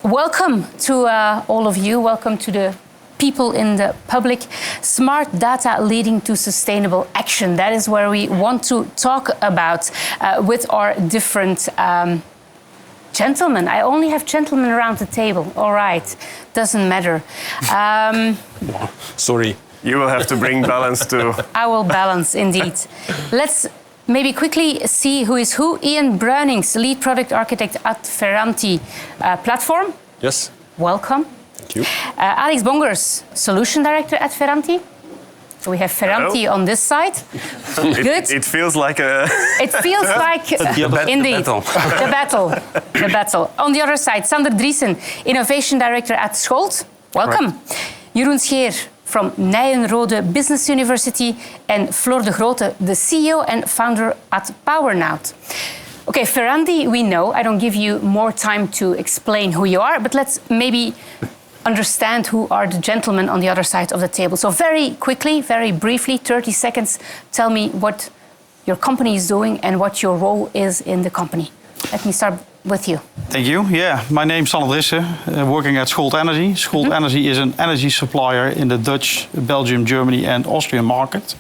Welcome to all of you. Welcome to the people in the public. Smart data leading to sustainable action. That is where we want to talk about with our different gentlemen. I only have gentlemen around the table. All right, doesn't matter. Sorry, you will have to bring balance too. I will balance indeed. Let's maybe quickly see who is who. Ian Bruinings, lead product architect at Ferranti platform. Yes. Welcome. Thank you. Alex Bongers, solution director at Ferranti. So we have Ferranti on this side. Good. It feels like a... It feels like, indeed, the battle. On the other side, Sander Driessen, innovation director at Scholt. Welcome. Right. Jeroen Scheer from Nijenrode Business University, and Floor de Grote, the CEO and founder at PowerNout. Okay, Ferranti, we know. I don't give you more time to explain who you are, but let's maybe understand who are the gentlemen on the other side of the table. So very quickly, very briefly, 30 seconds, tell me what your company is doing and what your role is in the company. Let me start with you. Thank you. Yeah, my name is Sander Driessen, working at Scholt Energy. Scholt Energy is an energy supplier in the Dutch, Belgium, Germany and Austrian market.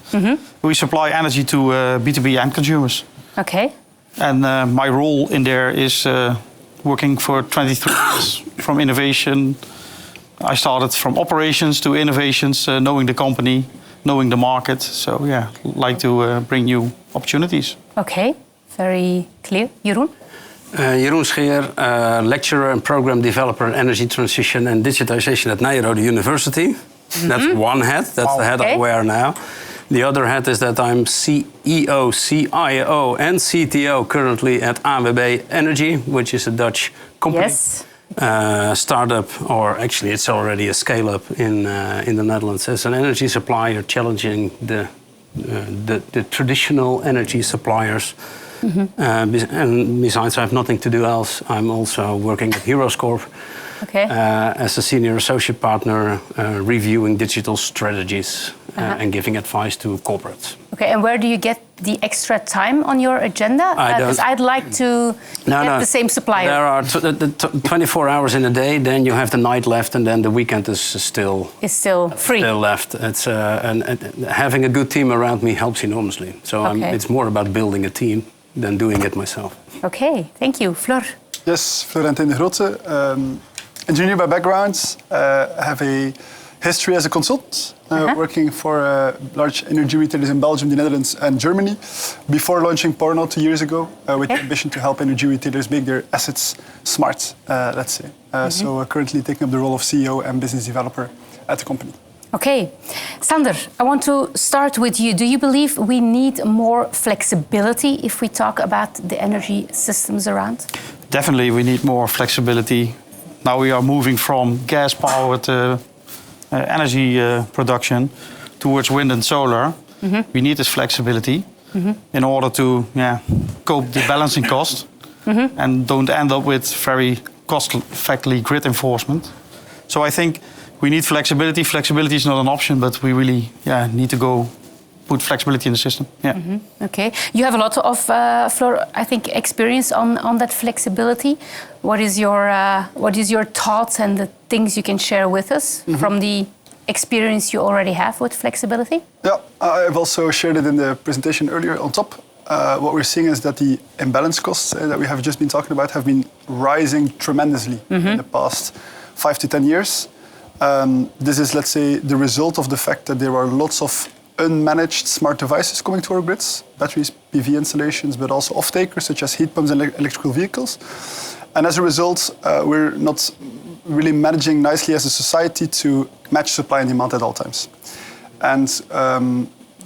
We supply energy to B2B end consumers. Okay. And my role in there is working for 23 years from innovation. I started from operations to innovations, knowing the company, knowing the market. So yeah, like to bring new opportunities. Okay, very clear. Jeroen? Jeroen Scheer, lecturer and program developer in energy transition and digitization at Nijenrode University. That's one hat, that's the hat I wear now. The other hat is that I'm CEO, CIO and CTO currently at ANWB Energy, which is a Dutch company. Yes. Startup, or actually it's already a scale-up in the Netherlands as an energy supplier, challenging the traditional energy suppliers. And besides, I have nothing to do else. I'm also working at Heroescorp as a senior associate partner, reviewing digital strategies and giving advice to corporates. Okay, and where do you get the extra time on your agenda? Because I'd like to get the same supplier. There are 24 hours in a day, then you have the night left, and then the weekend is still free. Still left. It's and having a good team around me helps enormously. So it's more about building a team than doing it myself. Okay, thank you. Floor? Yes, Ferranti de Grote. Engineer by background, have a history as a consultant, working for large energy retailers in Belgium, the Netherlands and Germany, before launching PowerNout 2 years ago, with the ambition to help energy retailers make their assets smart, let's say. So currently taking up the role of CEO and business developer at the company. Okay. Sander, I want to start with you. Do you believe we need more flexibility if we talk about the energy systems around? Definitely, we need more flexibility. Now we are moving from gas-powered energy production towards wind and solar. We need this flexibility in order to cope the balancing cost and don't end up with very cost-effectively grid enforcement. So I think we need flexibility. Flexibility is not an option, but we really need to put flexibility in the system. Okay. You have a lot of, Floor, I think, experience on that flexibility. What is your thoughts and the things you can share with us from the experience you already have with flexibility? Yeah, I've also shared it in the presentation earlier on top. What we're seeing is that the imbalance costs that we have just been talking about have been rising tremendously in the past 5 to 10 years. This is, let's say, the result of the fact that there are lots of unmanaged smart devices coming to our grids, batteries, PV installations, but also off-takers such as heat pumps and electrical vehicles. And as a result, we're not really managing nicely as a society to match supply and demand at all times. And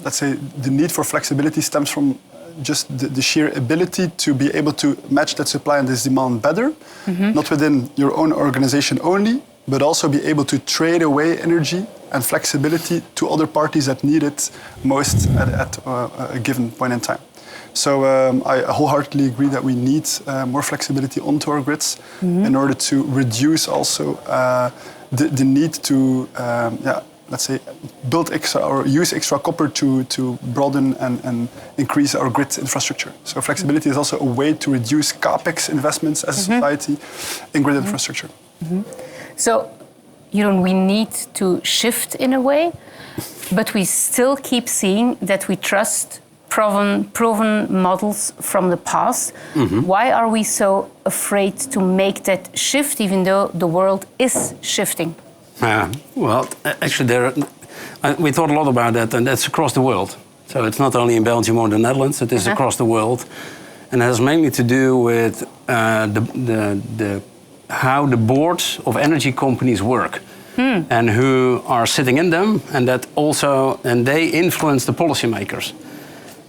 let's say the need for flexibility stems from just the sheer ability to be able to match that supply and this demand better, not within your own organization only, but also be able to trade away energy and flexibility to other parties that need it most at a given point in time. So I wholeheartedly agree that we need more flexibility onto our grids in order to reduce also the need to, let's say, build extra or use extra copper to broaden and increase our grid infrastructure. So flexibility is also a way to reduce capex investments as a society in grid infrastructure. So, Jeroen, we need to shift in a way, but we still keep seeing that we trust proven models from the past. Why are we so afraid to make that shift, even though the world is shifting? Well, actually, we thought a lot about that, and that's across the world. So it's not only in Belgium or the Netherlands; it is across the world, and it has mainly to do with how the boards of energy companies work. And who are sitting in them, and they influence the policymakers.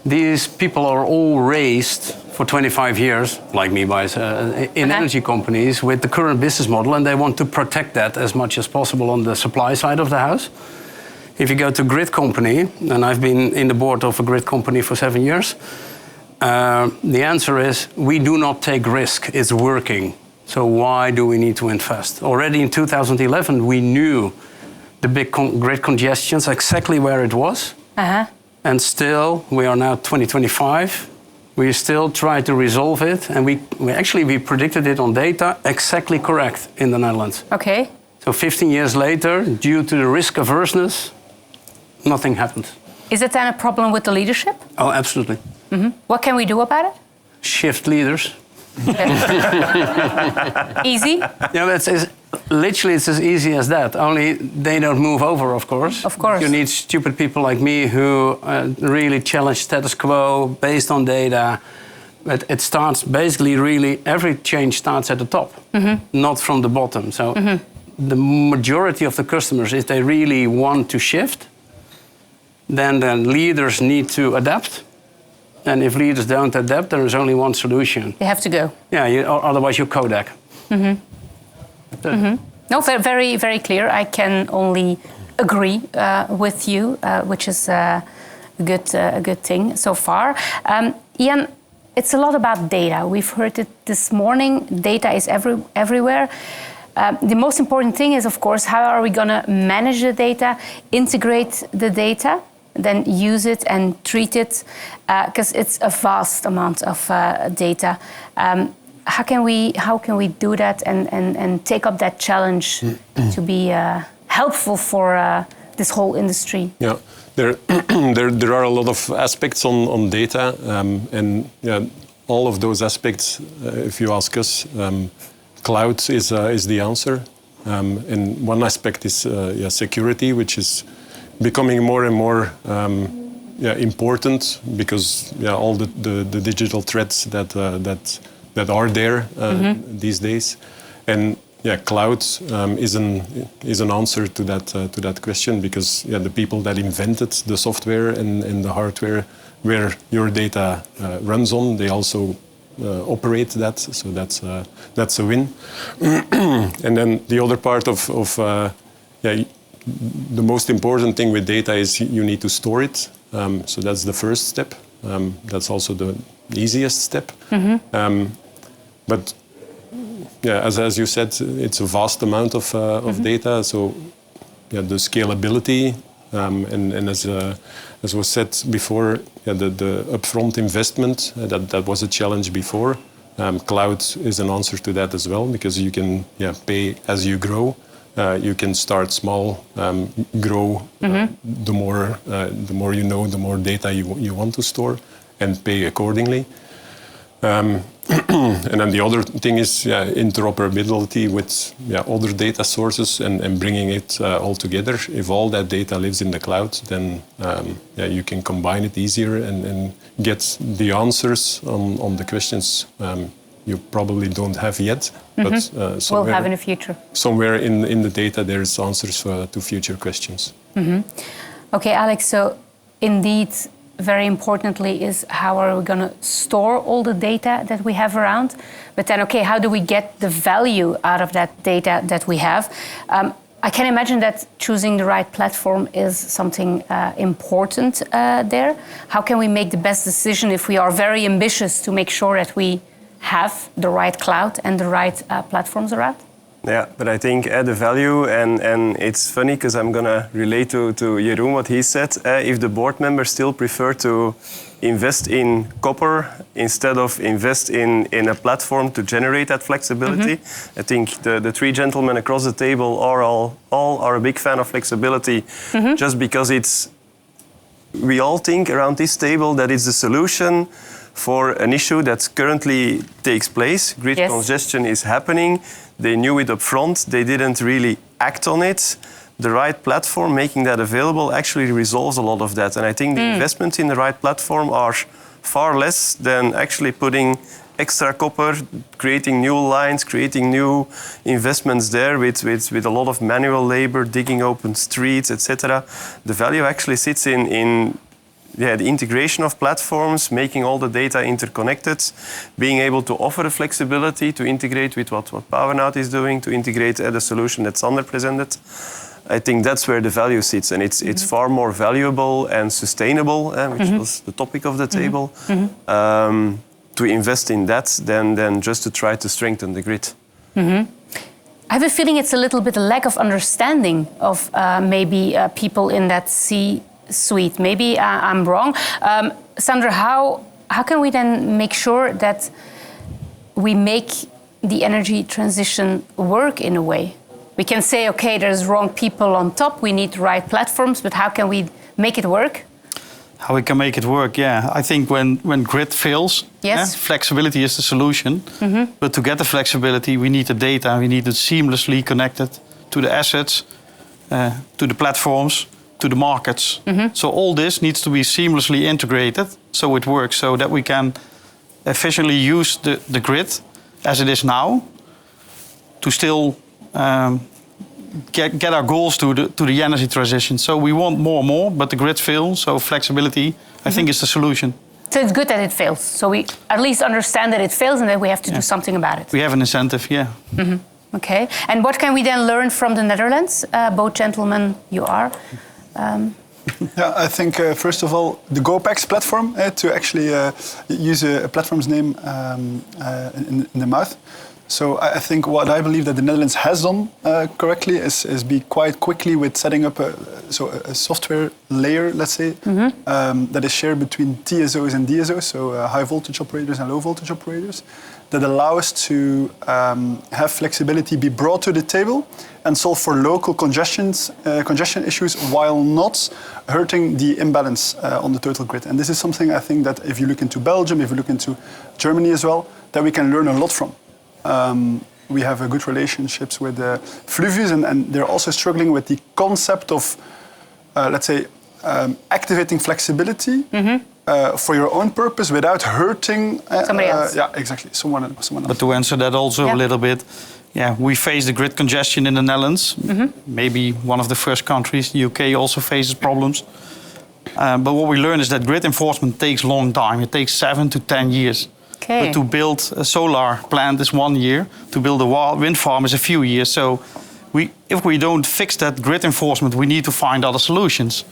These people are all raised for 25 years, like me, in energy companies with the current business model, and they want to protect that as much as possible on the supply side of the house. If you go to a grid company, and I've been in the board of a grid company for 7 years, the answer is we do not take risk. It's working. So why do we need to invest? Already in 2011, we knew the big grid congestions, exactly where it was. And still, we are now 2025. We still try to resolve it. And we predicted it on data exactly correct in the Netherlands. Okay. So 15 years later, due to the risk averseness, nothing happened. Is it then a problem with the leadership? Oh, absolutely. What can we do about it? Shift leaders. Easy? Yeah, it's as easy as that. Only they don't move over, of course. Of course. You need stupid people like me who really challenge status quo based on data. But it starts basically every change starts at the top, not from the bottom. So the majority of the customers, if they really want to shift, then the leaders need to adapt. And if leaders don't adapt, there is only one solution. They have to go. Yeah, otherwise you're Kodak. No, very, very clear. I can only agree with you, which is a good thing so far. Ian, it's a lot about data. We've heard it this morning. Data is everywhere. The most important thing is, of course, how are we going to manage the data, integrate the data, then use it and treat it, because it's a vast amount of data. How can we do that and take up that challenge to be helpful for this whole industry? Yeah, there are a lot of aspects on data, and all of those aspects, if you ask us, cloud is the answer. And one aspect is security, which is becoming more and more important because all the digital threats that are there these days, and cloud is an answer to that question, because the people that invented the software and the hardware where your data runs on, they also operate that, so that's a win. And then the other part of the most important thing with data is you need to store it. So that's the first step. That's also the easiest step. But as you said, it's a vast amount of data. So the scalability and as was said before, the upfront investment that was a challenge before. Cloud is an answer to that as well, because you can pay as you grow. You can start small, grow. The more you know, the more data you want to store, and pay accordingly. And then the other thing is interoperability with other data sources and bringing it all together. If all that data lives in the cloud, then you can combine it easier and get the answers on the questions you probably don't have yet, but we'll have in the future. Somewhere in the data, there's answers to future questions. Okay, Alex. So, indeed, very importantly is how are we going to store all the data that we have around? But then, okay, how do we get the value out of that data that we have? I can imagine that choosing the right platform is something important there. How can we make the best decision if we are very ambitious to make sure that we have the right cloud and the right platforms around? Yeah, but I think the value, and it's funny because I'm going to relate to Jeroen what he said. If the board members still prefer to invest in copper instead of invest in a platform to generate that flexibility, I think the three gentlemen across the table all are a big fan of flexibility, just because we all think around this table that it's the solution for an issue that currently takes place. Grid congestion is happening. They knew it up front. They didn't really act on it. The right platform, making that available, actually resolves a lot of that. And I think the investments in the right platform are far less than actually putting extra copper, creating new lines, creating new investments there with a lot of manual labor, digging open streets, etc. The value actually sits in the integration of platforms, making all the data interconnected, being able to offer the flexibility to integrate with what PowerNout is doing, to integrate the solution that Sander presented. I think that's where the value sits, and it's far more valuable and sustainable, which was the topic of the table, to invest in that than just to try to strengthen the grid. I have a feeling it's a little bit a lack of understanding of maybe people in that C-suite. Maybe I'm wrong. Sander, how can we then make sure that we make the energy transition work in a way? We can say, okay, there's wrong people on top, we need the right platforms, but how can we make it work? How we can make it work, I think when grid fails, flexibility is the solution. But to get the flexibility, we need the data, we need it seamlessly connected to the assets, to the platforms, to the markets. So all this needs to be seamlessly integrated so it works, so that we can efficiently use the grid as it is now to still get our goals to the energy transition. So we want more, but the grid fails, so flexibility, I think, is the solution. So it's good that it fails. So we at least understand that it fails and that we have to do something about it. We have an incentive, Okay. And what can we then learn from the Netherlands? Both gentlemen, you are. I think, first of all, the GoPax platform, to actually use a platform's name in the mouth. So I think what I believe that the Netherlands has done correctly is be quite quickly with setting up a software layer, let's say, that is shared between TSOs and DSOs, so high voltage operators and low voltage operators, that allow us to have flexibility be brought to the table and solve for local congestion issues while not hurting the imbalance on the total grid. And this is something I think that if you look into Belgium, if you look into Germany as well, that we can learn a lot from. We have good relationships with Fluvius, and they're also struggling with the concept of, let's say, activating flexibility for your own purpose without hurting somebody else. Yeah, exactly. Someone else. But to answer that also a little bit, we face the grid congestion in the Netherlands. Maybe one of the first countries. The UK also faces problems. But what we learn is that grid enforcement takes a long time. It takes 7 to 10 years. Okay. But to build a solar plant is 1 year. To build a wind farm is a few years. So if we don't fix that grid enforcement, we need to find other solutions.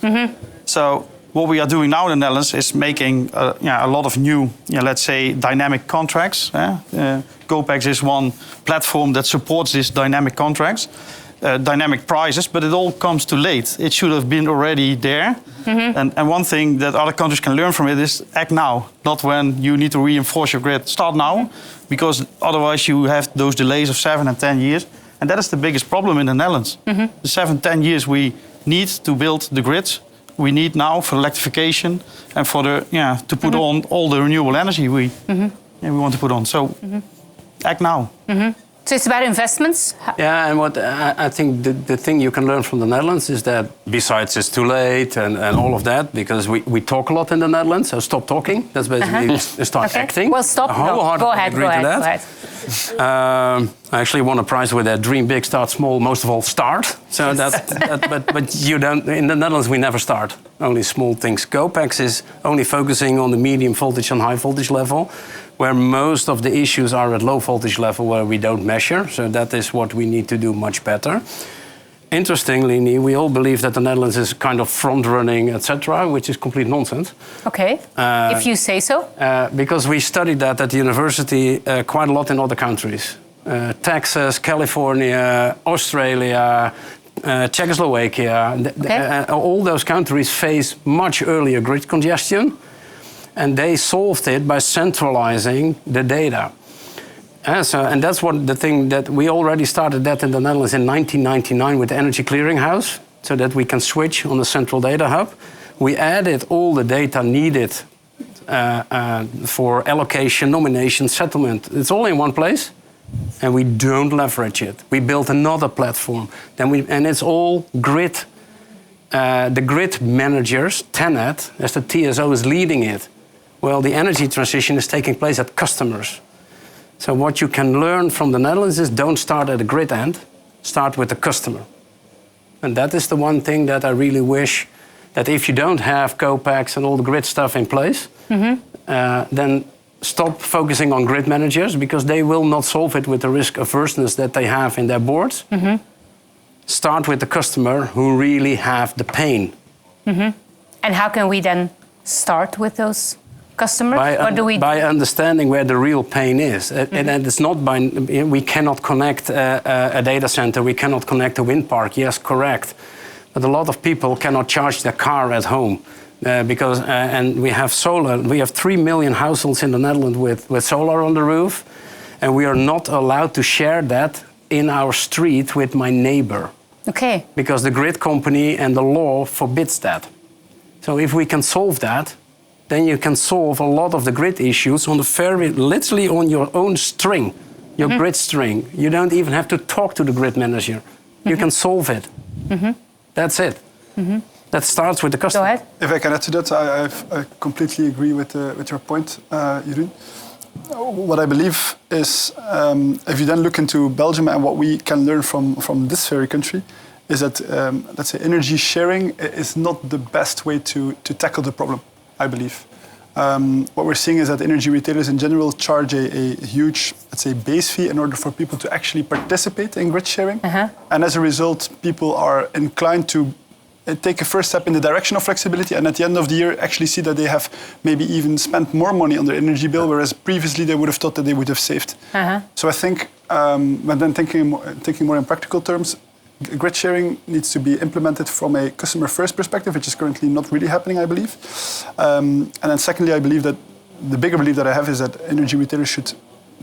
So what we are doing now in the Netherlands is making a lot of new, let's say, dynamic contracts. GoPax is one platform that supports these dynamic contracts, dynamic prices, but it all comes too late. It should have been already there. And one thing that other countries can learn from it is act now, not when you need to reinforce your grid. Start now, because otherwise you have those delays of 7 and 10 years. And that is the biggest problem in the Netherlands. The 7, 10 years we need to build the grids. We need now for electrification and for to put on all the renewable energy we want to put on. So act now. So it's about investments. Yeah, and what I think the thing you can learn from the Netherlands is that besides it's too late and all of that, because we talk a lot in the Netherlands, so stop talking. That's basically start acting. Well, stop. Go ahead. I actually won a prize with that dream big, start small, most of all start. So but you don't, in the Netherlands we never start, only small things. GoPax is only focusing on the medium voltage and high voltage level, where most of the issues are at low voltage level where we don't measure. So that is what we need to do much better. Interestingly, we all believe that the Netherlands is kind of front-running, etc., which is complete nonsense. Okay, if you say so. Because we studied that at the university quite a lot in other countries. Texas, California, Australia, Czechoslovakia, all those countries face much earlier grid congestion, and they solved it by centralizing the data. And that's what the thing that we already started that in the Netherlands in 1999 with the Energy Clearinghouse, so that we can switch on the central data hub. We added all the data needed for allocation, nomination, settlement. It's all in one place, and we don't leverage it. We built another platform, and it's all grid. The grid managers, TenneT, as the TSO is leading it. Well, the energy transition is taking place at customers. So what you can learn from the Netherlands is don't start at the grid end, start with the customer. And that is the one thing that I really wish, that if you don't have COPAX and all the grid stuff in place, then stop focusing on grid managers, because they will not solve it with the risk averseness that they have in their boards. Start with the customer who really have the pain. And how can we then start with those customers? By understanding where the real pain is. And it's not by, we cannot connect a data center, we cannot connect a wind park, yes, correct. But a lot of people cannot charge their car at home. And we have solar. We have 3 million households in the Netherlands with solar on the roof, and we are not allowed to share that in our street with my neighbor. Okay. Because the grid company and the law forbids that. So if we can solve that, then you can solve a lot of the grid issues on literally on your own string, your grid string. You don't even have to talk to the grid manager. You can solve it. That's it. That starts with the customer. Go ahead. If I can add to that, I completely agree with your point, Jeroen. What I believe is, if you then look into Belgium and what we can learn from this very country, is that, let's say, energy sharing is not the best way to tackle the problem, I believe. What we're seeing is that energy retailers in general charge a huge, let's say, base fee in order for people to actually participate in grid sharing. And as a result, people are inclined to take a first step in the direction of flexibility, and at the end of the year actually see that they have maybe even spent more money on their energy bill, whereas previously they would have thought that they would have saved. So I think, when then thinking more in practical terms, grid sharing needs to be implemented from a customer-first perspective, which is currently not really happening, I believe. And then secondly, I believe that the bigger belief that I have is that energy retailers should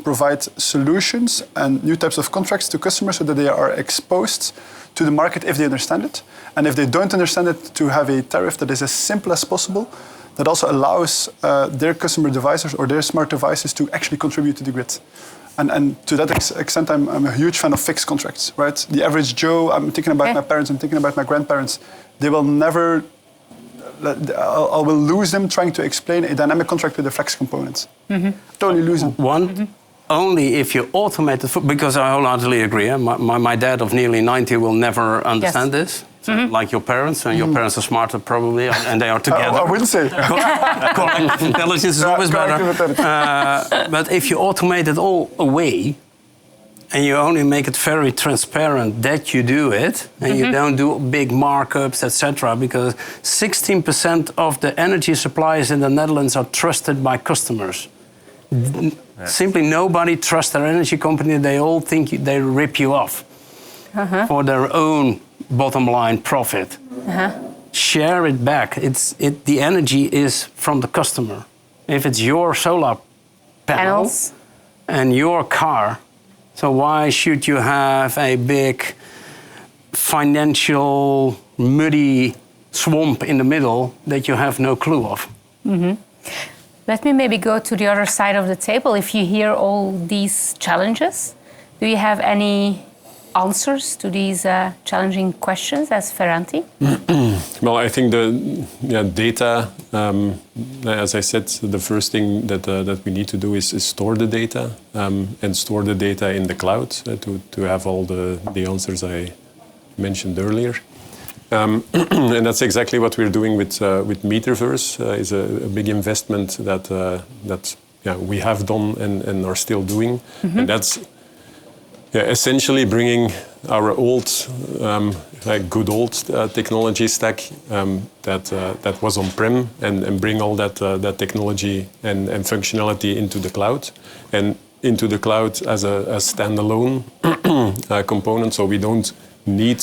provide solutions and new types of contracts to customers so that they are exposed to the market if they understand it. And if they don't understand it, to have a tariff that is as simple as possible, that also allows their customer devices or their smart devices to actually contribute to the grid. And to that extent, I'm a huge fan of fixed contracts, right? The average Joe, I'm thinking about my parents, I'm thinking about my grandparents, they will never, I will lose them trying to explain a dynamic contract with a flex component. Totally lose them. Only if you automate it, because I wholeheartedly agree. My dad of nearly 90 will never understand this. So, like your parents, and your parents are smarter probably, and they are together. I wouldn't say. Collective intelligence is always better. But if you automate it all away, and you only make it very transparent that you do it, and you don't do big markups, etc., because 16% of the energy suppliers in the Netherlands are trusted by customers. Simply nobody trusts their energy company. They all think they rip you off for their own bottom line profit. Share it back. The energy is from the customer. If it's your solar panels and your car, so why should you have a big financial muddy swamp in the middle that you have no clue of? Let me maybe go to the other side of the table. If you hear all these challenges, do you have any answers to these challenging questions as Ferranti? Well, I think the data, as I said, the first thing that we need to do is store the data and store the data in the cloud to have all the answers I mentioned earlier. And that's exactly what we're doing with Meterverse. Is a big investment that we have done and are still doing, and that's essentially bringing our old, good old technology stack that was on-prem and bring all that technology and functionality into the cloud. And into the cloud as a standalone component, so we don't need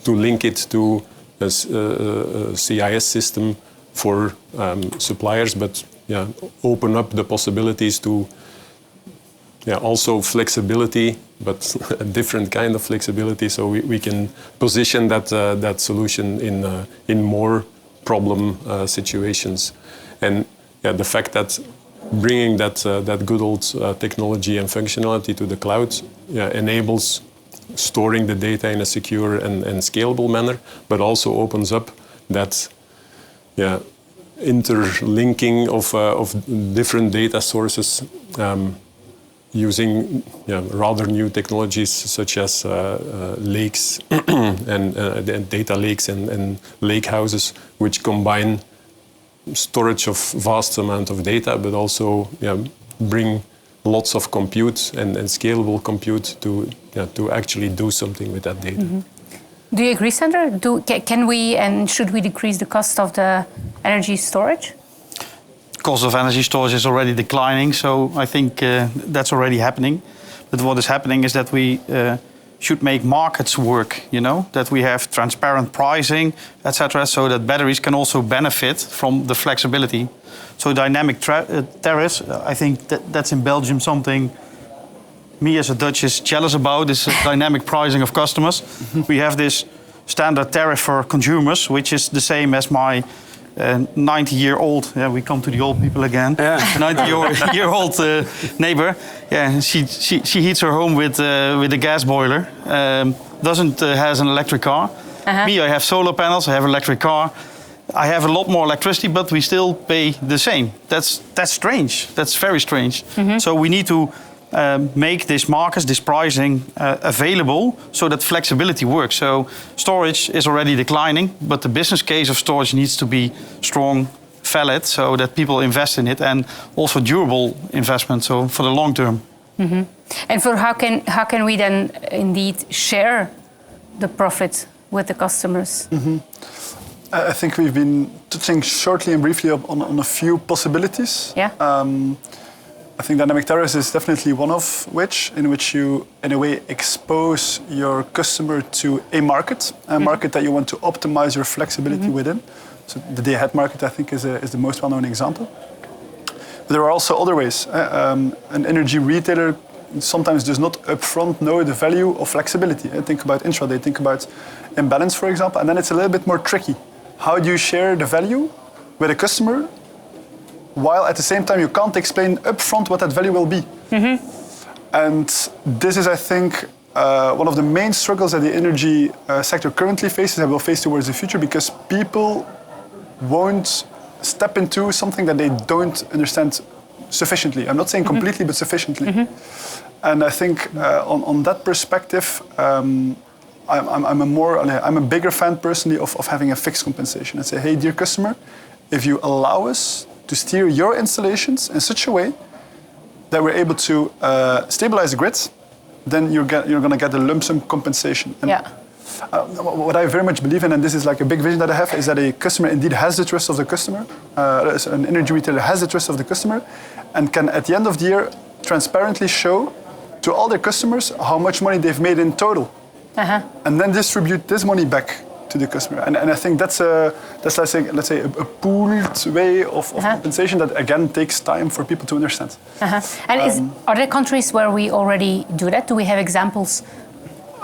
to link it to a CIS system for suppliers, but open up the possibilities to also flexibility, but a different kind of flexibility, so we can position that solution in more problem situations. And the fact that bringing that good old technology and functionality to the cloud enables storing the data in a secure and scalable manner, but also opens up that interlinking of different data sources using rather new technologies such as lakes and data lakes and lake houses, which combine storage of vast amount of data, but also bring lots of compute and scalable compute to actually do something with that data. Mm-hmm. Do you agree, Sander? Can we and should we decrease the cost of the energy storage? Cost of energy storage is already declining, so I think that's already happening. But what is happening is that we should make markets work, that we have transparent pricing, etc., so that batteries can also benefit from the flexibility. So dynamic tariffs, I think that's in Belgium something me as a Dutch is jealous about, is dynamic pricing of customers. We have this standard tariff for consumers, which is the same as my 90-year-old, we come to the old people again, 90-year-old neighbor. Yeah, she heats her home with a gas boiler, has an electric car. Me, I have solar panels, I have an electric car. I have a lot more electricity, but we still pay the same. That's strange. That's very strange. So we need to make these markets, this pricing available so that flexibility works. So storage is already declining, but the business case of storage needs to be strong, valid, so that people invest in it, and also durable investment, so for the long term. And for how can we then indeed share the profit with the customers? I think we've been touching shortly and briefly on a few possibilities. Yeah. I think dynamic tariffs is definitely one of which, in which you, in a way, expose your customer to a market that you want to optimize your flexibility within. So the day-ahead market, I think, is the most well-known example. But there are also other ways. An energy retailer sometimes does not upfront know the value of flexibility. Think about intraday, think about imbalance, for example, and then it's a little bit more tricky. How do you share the value with a customer while at the same time you can't explain upfront what that value will be? And this is, I think, one of the main struggles that the energy sector currently faces and will face towards the future, because people won't step into something that they don't understand sufficiently. I'm not saying completely, but sufficiently. And I think on that perspective, I'm a bigger fan personally of having a fixed compensation and say, hey, dear customer, if you allow us to steer your installations in such a way that we're able to stabilize the grid, then you're going to get a lump sum compensation. And what I very much believe in, and this is like a big vision that I have, is that a customer indeed has the trust of the customer, an energy retailer has the trust of the customer, and can at the end of the year transparently show to all their customers how much money they've made in total. And then distribute this money back to the customer. And I think that's let's say a pooled way of compensation that again takes time for people to understand. And are there countries where we already do that? Do we have examples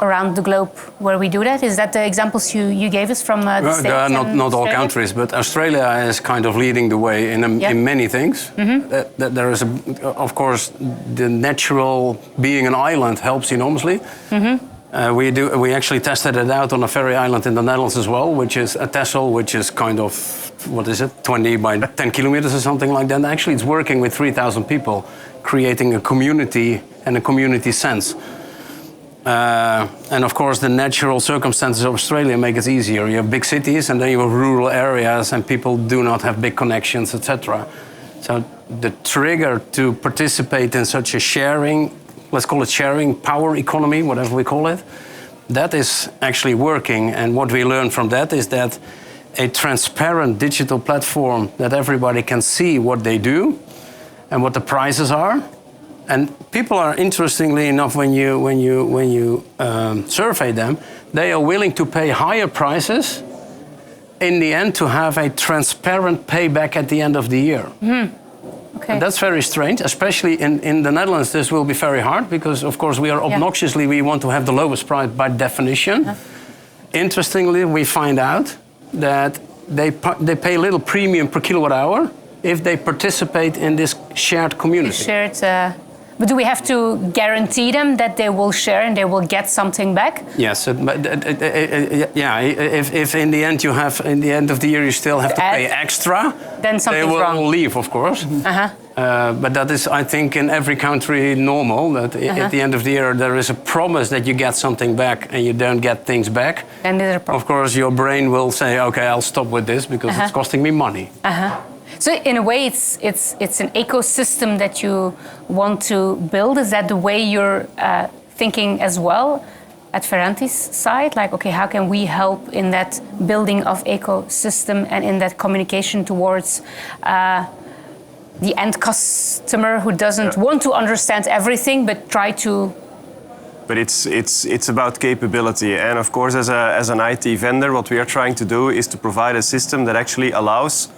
around the globe where we do that? Is that the examples you gave us from the States? Not all countries, but Australia is kind of leading the way in many things. There is, of course, the natural being an island helps enormously. We actually tested it out on a ferry island in the Netherlands as well, which is a Texel, which is kind of, 20 by 10 kilometers or something like that. Actually, it's working with 3,000 people, creating a community and a community sense. And of course, the natural circumstances of Australia make it easier. You have big cities, and then you have rural areas, and people do not have big connections, etc. So the trigger to participate in such a sharing, let's call it sharing power economy, whatever we call it, that is actually working. And what we learned from that is that a transparent digital platform that everybody can see what they do and what the prices are, And people are, interestingly enough, when you survey them, they are willing to pay higher prices in the end to have a transparent payback at the end of the year. Okay. And that's very strange, especially in the Netherlands. This will be very hard because, of course, we are obnoxiously, we want to have the lowest price by definition. Interestingly, we find out that they pay a little premium per kilowatt hour if they participate in this shared community. But do we have to guarantee them that they will share and they will get something back? Yes, if in the end in the end of the year you still have to pay extra, then something's they will wrong. leave, of course. But that is, I think, in every country normal, that at the end of the year there is a promise that you get something back and you don't get things back. And there's a problem. Of course, your brain will say, okay, I'll stop with this because it's costing me money. So in a way, it's an ecosystem that you want to build. Is that the way you're thinking as well at Ferranti's side? Like, okay, how can we help in that building of ecosystem and in that communication towards the end customer who doesn't want to understand everything but try to... But it's about capability, and of course, as an IT vendor, what we are trying to do is to provide a system that actually allows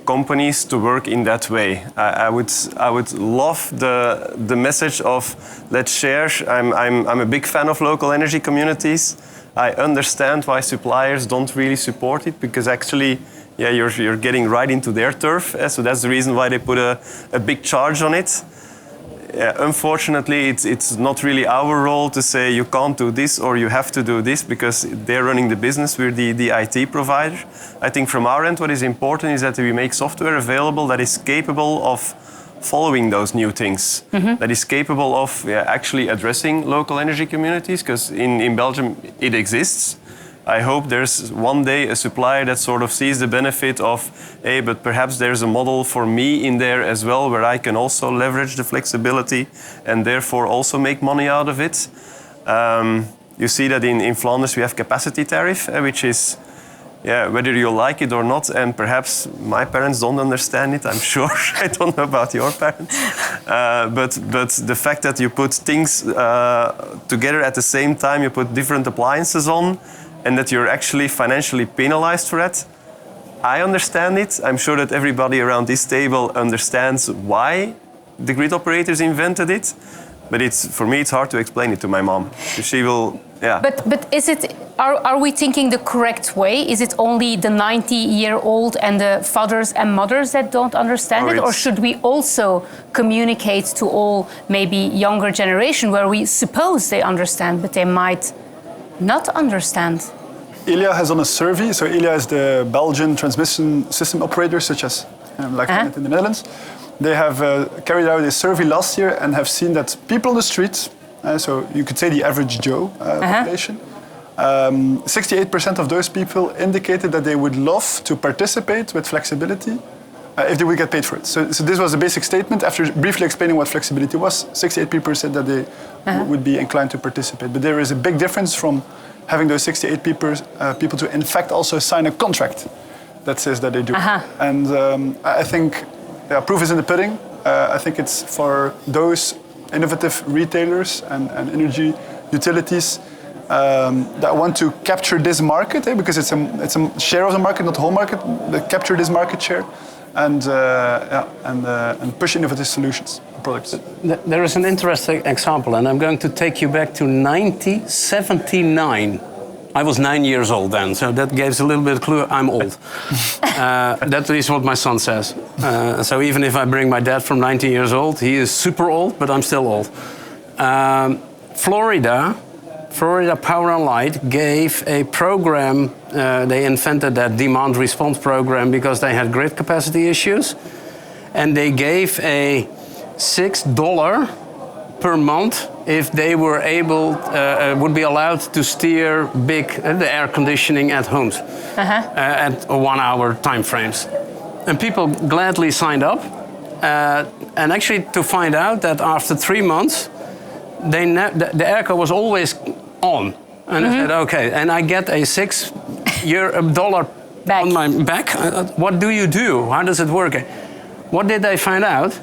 companies to work in that way. I would love the message of let's share. I'm a big fan of local energy communities. I understand why suppliers don't really support it because actually, you're getting right into their turf. So that's the reason why they put a big charge on it. Unfortunately, it's not really our role to say you can't do this or you have to do this because they're running the business, we're the IT provider. I think from our end what is important is that we make software available that is capable of following those new things, that is capable of actually addressing local energy communities, because in Belgium it exists. I hope there's one day a supplier that sort of sees the benefit of, hey, but perhaps there's a model for me in there as well where I can also leverage the flexibility and therefore also make money out of it. You see that in Flanders we have capacity tariff, which is, whether you like it or not, and perhaps my parents don't understand it, I'm sure. I don't know about your parents. But the fact that you put things together at the same time, you put different appliances on, and that you're actually financially penalized for that, I understand it. I'm sure that everybody around this table understands why the grid operators invented it. But for me, it's hard to explain it to my mom. She will, But is it? Are we thinking the correct way? Is it only the 90-year-old and the fathers and mothers that don't understand it, or should we also communicate to all maybe younger generation where we suppose they understand, but they might not understand? Elia has done a survey. So Elia is the Belgian transmission system operator, such as like in the Netherlands. They have carried out a survey last year and have seen that people on the street, so you could say the average Joe population, 68% of those people indicated that they would love to participate with flexibility if they would get paid for it. So this was a basic statement. After briefly explaining what flexibility was, 68 people said that they would be inclined to participate. But there is a big difference from having those 68 people to in fact also sign a contract that says that they do. And I think proof is in the pudding. I think it's for those innovative retailers and energy utilities that want to capture this market, because it's a share of the market, not the whole market, but capture this market share and push innovative solutions, products. There is an interesting example, and I'm going to take you back to 1979. I was 9 years old then, so that gives a little bit of clue. I'm old. That is what my son says. So even if I bring my dad from 19 years old, he is super old, but I'm still old. Florida Power and Light gave a program. They invented that demand response program because they had grid capacity issues, and they gave a $6 per month if they were would be allowed to steer the air conditioning at homes at 1 hour time frames. And people gladly signed up. And actually to find out that after 3 months, the airco was always on. And I said, okay, and I get a $6 on my back. What do you do? How does it work? What did they find out?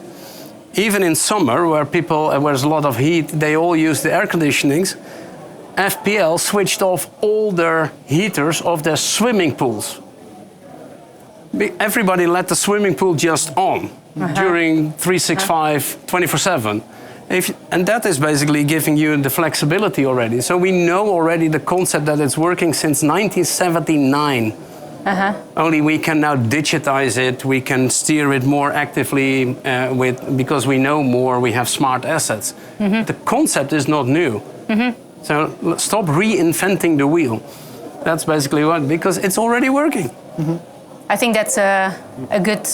even in summer, where there's a lot of heat, they all use the air conditionings. FPL switched off all their heaters of their swimming pools. Everybody let the swimming pool just on during 365, 24/7. And that is basically giving you the flexibility already. So we know already the concept that it's working since 1979. Only we can now digitize it, we can steer it more actively because we know more, we have smart assets. The concept is not new. So stop reinventing the wheel. That's basically because it's already working. I think that's a good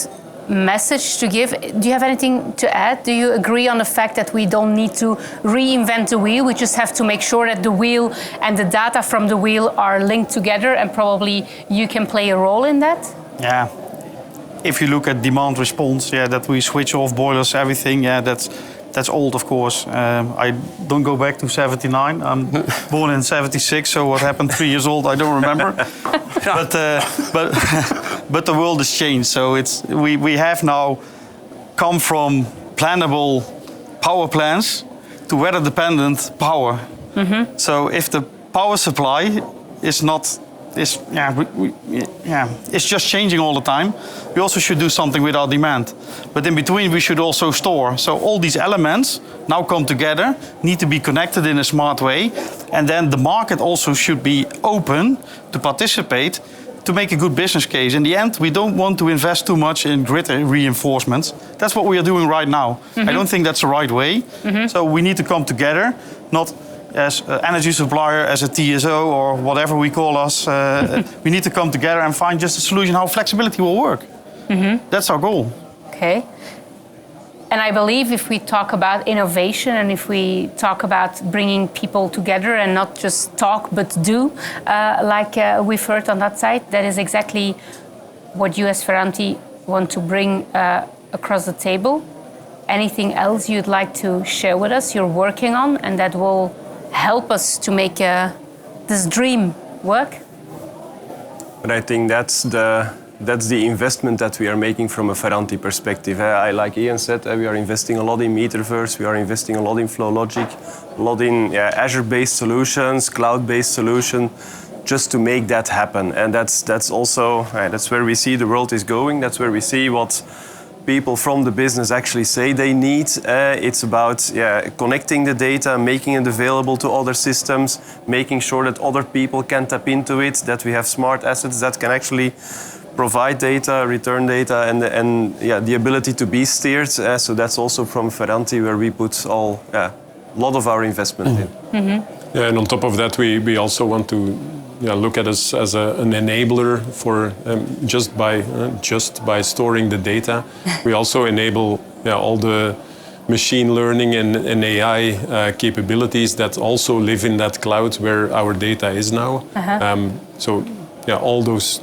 message to give. Do you have anything to add? Do you agree on the fact that we don't need to reinvent the wheel? We just have to make sure that the wheel and the data from the wheel are linked together, and probably you can play a role in that? Yeah. If you look at demand response, that we switch off boilers, everything, that's old, of course. I don't go back to 79. I'm born in 76, so what happened 3 years old, I don't remember. But the world has changed. So we have now come from plannable power plants to weather-dependent power. So if the power supply is not it's just changing all the time. We also should do something with our demand. But in between, we should also store. So all these elements now come together, need to be connected in a smart way. And then the market also should be open to participate to make a good business case. In the end, we don't want to invest too much in grid reinforcements. That's what we are doing right now. I don't think that's the right way. So we need to come together, not as an energy supplier, as a TSO, or whatever we call us. We need to come together and find just a solution how flexibility will work. That's our goal. Okay. And I believe if we talk about innovation and if we talk about bringing people together and not just talk but do, like we've heard on that side, that is exactly what you as Ferranti want to bring across the table. Anything else you'd like to share with us you're working on and that will help us to make this dream work? But I think that's the investment that we are making from a Ferranti perspective. Like Ian said, we are investing a lot in Meterverse, we are investing a lot in Flow Logic, a lot in Azure-based solutions, cloud-based solutions, just to make that happen. And that's also that's where we see the world is going. That's where we see what people from the business actually say they need. It's about connecting the data, making it available to other systems, making sure that other people can tap into it, that we have smart assets that can actually provide data, return data, and the ability to be steered. So that's also from Ferranti where we put a lot of our investment in. Yeah, and on top of that, we also want to look at us as an enabler for just by storing the data. We also enable all the machine learning and AI capabilities that also live in that cloud where our data is now. So all those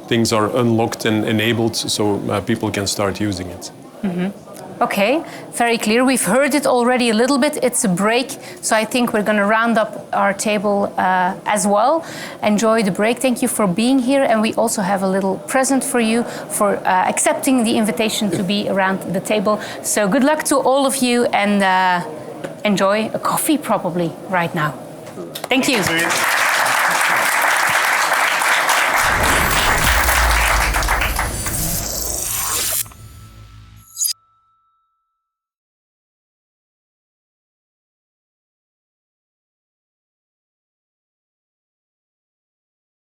things are unlocked and enabled so people can start using it. Okay, very clear. We've heard it already a little bit. It's a break, so I think we're going to round up our table as well. Enjoy the break. Thank you for being here. And we also have a little present for you for accepting the invitation to be around the table. So good luck to all of you and enjoy a coffee probably right now. Thank you.